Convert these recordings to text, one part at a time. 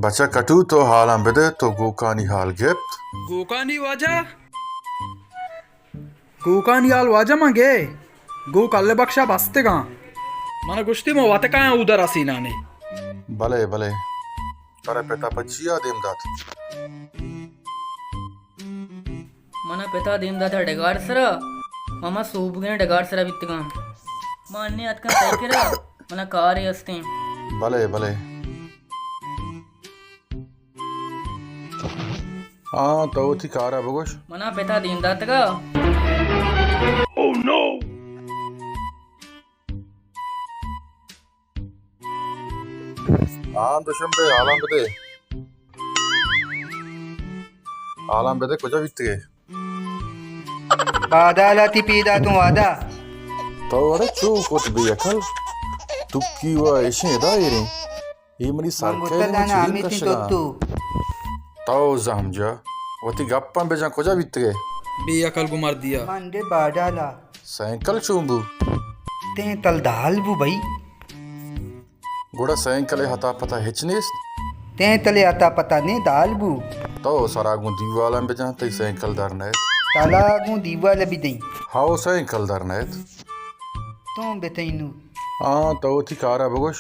Bacha katu to halan bede to gokani hal gibt. Gokani waja? Gokani hal waja mange? Go kalle baksha baste ga. Mana gushti mo wate kaya udar asina ne. Bale bale. Tara peta pachiya demdat. mana peta deemdaata dhagaarsara mama soobugene dhagaarsara bittiga ma anne atkan saykira mana kaare asteen Bale bale. हाँ तो थी car है बगोश mana peta deemdaataga हाँ तो शंबे आलम बदे कुछ बित्ते गए बादालाती पीदा तू वादा तो अरे चू कुछ भी अकल तुक्की वा ऐसे दायरे ये मरी मंगुत्ता सरकार दाना में आमी चीन ती कशगा तोत्तू तो जमजा वो ती गप्पा बेजा कुछ बित्ते गए बेअकल को मार दिया मंडे बादाला साइकिल चूंबू ते तल दाल बु भाई गोड़ा साइकिल हता पता हिचनेस ते तले आता पता ने दाल बु तो सरागु दीवाला बेजा ते साइकिल दरनेत ताला गु दीवा लबी दई हाउ साइकिल दरनेत तो बेतैनु हाँ तो थी कार है बगोश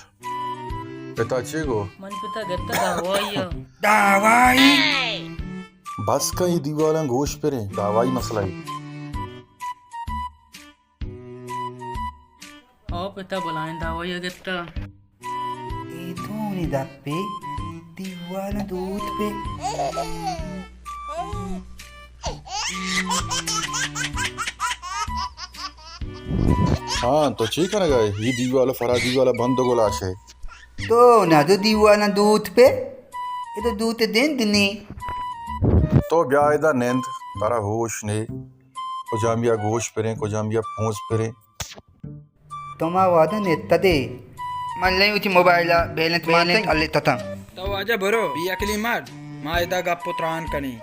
पिता चेगो man peta getta dawaiya दावाई बस का ये दीवाला गोश पेरे दवाई मसला है aw peta balayen dawaiya getta ए तो ने दप्पे दीवाला दूध पे हाँ तो ठीक है ना गए ये दीवाला फरादी वाला बंद गोलाश है तो ना तो दीवाना दूध पे ये तो दूध दें दिने तो ब्यायदा नेंद तारा होश ने को जामिया गोश पेरे को जामिया फूंस पेरे तोमा वादा ने तदे मल्ले उची मोबाइल बैलेंस माने अल्ले तता तो आजा बरो बेअकली मार मायदा गप्पो त्राण कनी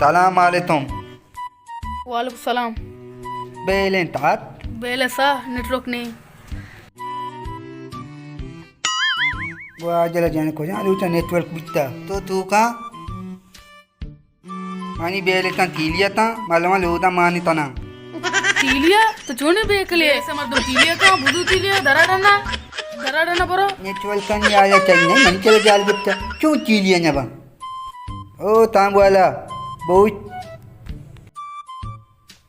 सलाम अलैकुम वालेकुम सलाम बैलेंस तात बेलसा नेटवर्क नहीं वाजला जाने को जाने उचा नेटवर्क बिता तो तू का मानी बैलेंस का कीलिया ता मालूम लोदा मानी तना तीलिया तो चोने बेकले ऐसे मर्दम तीलिया का बुदू तीलिया दरा डना बरो नेटवर्क का नहीं आया चाहिए मन चले जाल बिता क्यों कीलिया नबा ओ ताम वाला बहुत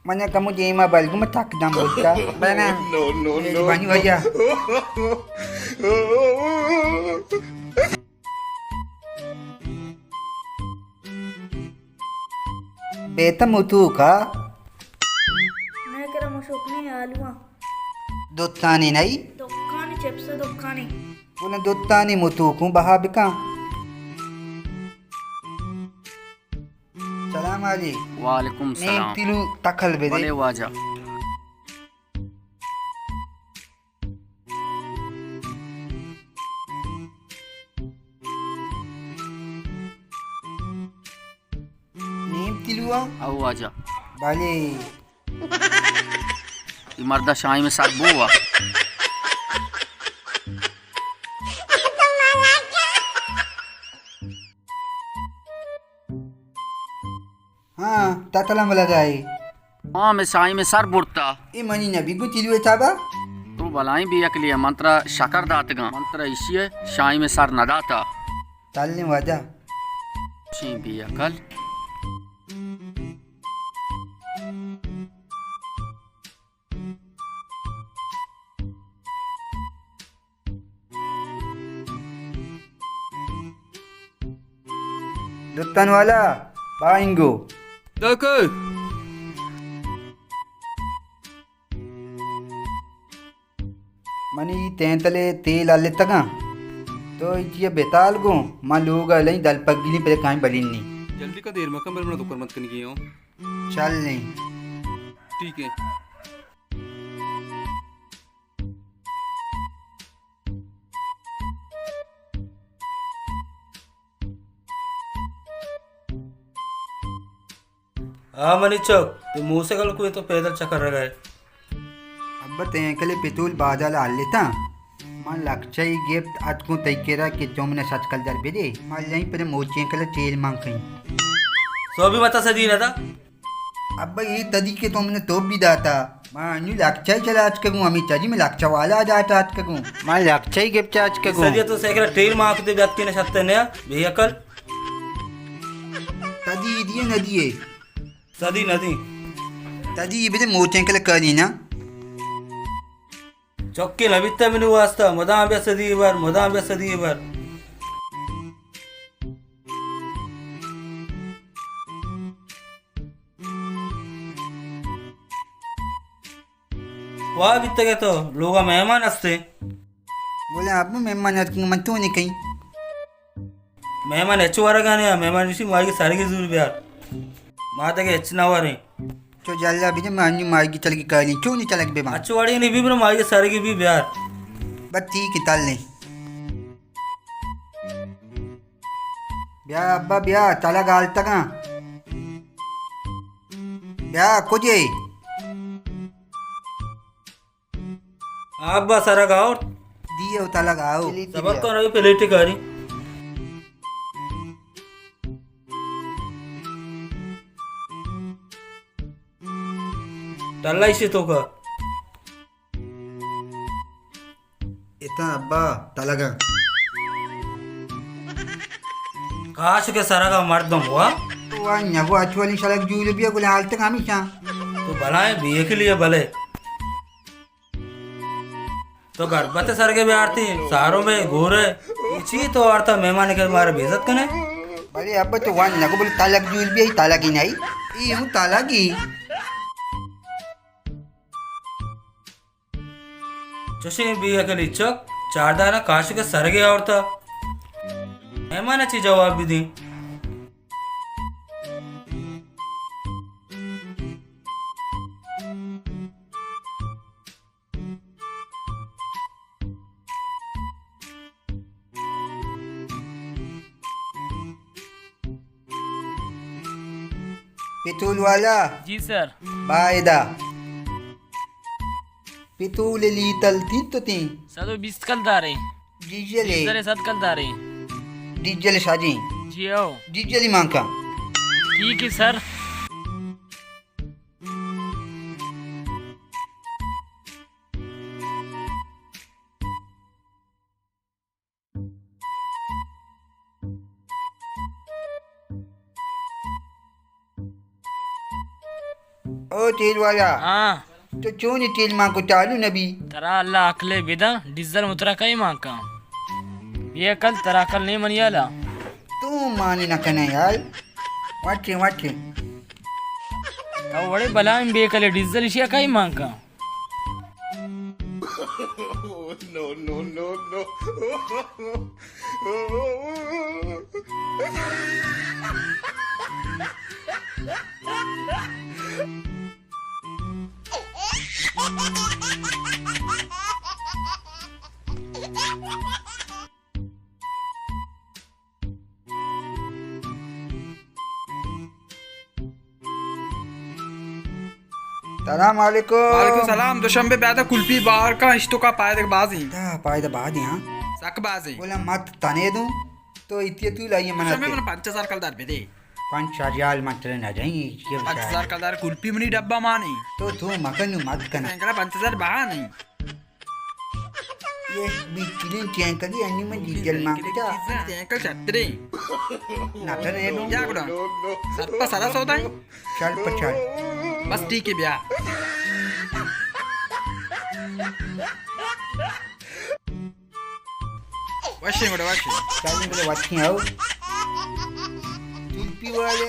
mana kamu jema bal guma tak dam bota bana no bani wajah beta mutu ka मैं कह रहा मुझे आलूआ dottani nai दुकानी चिप्स दुकानी una dottani mutu ku bahabika salam ali वालेकुम ne सलाम tilu takal bede bale waja ne tilua aw waja bale ये मर्दा शाही में साथ बुआ हाँ tatala malagay हाँ मैं शाही में sir बुड़ता e mani na bigu tilu etaba तू बलाई भी अकली मंत्र शकर दातगा मंत्र इसी शाही में सर न दाता talle wada शी भी अकल dottan wala baingo दक मनी तेंतले तेल आले तका तो ये बेताल गो मान लोग अलई दल पगली पे काई बलिनी जल्दी का देर मकम बरमना तो मत कनी हो चल नहीं ठीक है हाँ मनीचक ते मुंह से कल कोई तो पैदल चक्कर रह गए अब्बा तेंकले पितूल बाजाला आलेता मां लक्षय गिफ्ट अटकू तैकेरा कि तुमने सच कल दर बेदे मां यहीं पर मोचेंकले तेल मांग कहीं सो भी बता सदी ना था अब्बा ये तदी के तुमने तो भी दाता मां अन्यू लक्षय चला आज करूं अमी चाजी में लक्षा वाला आ जाता आज करूं मां लक्षय गिफ्ट आज करूं सदी तो सेकरा टेल मांग दे व्यक्ति ने सत्ते ने भैया कल तदी दिए नदिए सदी नदी तदी ये बेदे मोचेंकले करी ना चौके लबिता मैंने वास्ता मदा अभ्या सदी बार मदा अभ्या सदी बार वाह बित्ते के तो लोग मेहमान हंसते बोले आप मेहमान आज मन तो नहीं कहीं मेहमान ಹೆಚ್ಚು ವರಗಾನೆ मेहमान विषय मागी सारगी जरूर बिहार माता के ಹೆಚ್ಚು नवारे तो जल्ला भी मैं अन्यू मार्गी चल के करी क्यों नहीं चला के बेमा अच्छी वाड़ी नहीं भी ब्रो मागी सारगी भी बिहार बस ठीक है तल नहीं ब्याह अब्बा ब्याह तला गाल तक ब्याह कुछ आप बस सारा गाँव दिए तला गाओ सबक तो रही प्लेटी करी टल्ला इसे तो का इतना अब्बा तला गा काश के सारा का मर्दम हुआ तो वह नगो अच्छी सड़क जूल भी गुला हाल तक हम ही तो भलाए बिये के लिए भले तो गर्भवती सर के भी आरती सारों में घोरे इसी तो आरता मेहमान के मारे बेइज्जत कने बड़े अब्बा तो वह नगो बोले तालक जूल भी ताला की नहीं ये हूँ ताला की जोशी बिये के लिए चक चार दाना काश के सर के औरता मेहमान अच्छी जवाब भी दी पितूल वाला जी सर बायदा पितूल लीतल थी तो ती सर 20 कल दारे डीजल सर 7 कल दारे डीजल साजी जी आओ डीजल ही मांग का ठीक है सर ओ तेल वाला हाँ तो क्यों नहीं तेल मांग को चालू नबी तरा अल्लाह अकले बिदा डीजल मुतरा कई मां का ये कल तरा कल नहीं मनियाला तू मानी ना कने यार वाचे वाचे तो बड़े बला में बेकले डीजल इशिया कई मां का सलाम वालेकुम वालेकुम सलाम दुशंबे बैदा कुल्फी बार का इश्तो का पाए देख बाजी पाए तो बाद यहाँ सक बाजी बोला मत तने दूं तो इतने तू लाइए मना दुशंबे मन 5000 कलदार पे दे 5000 मात्र ना जाएंगे 5000 कलदार कुल्फी मनी डब्बा मानी तो तू मगन मत करना एंकला 5000 बहा नहीं ये बिकलिन चैन करी अन्य में डीजल मांगता एंकल छतरी ना करने दूं क्या गुड़ा सरपा सारा सौदा है चल पछाड़ बस ठीक है ब्याह वशी गुड़ा वशी चल बोले वाची आओ चिल्पी वाले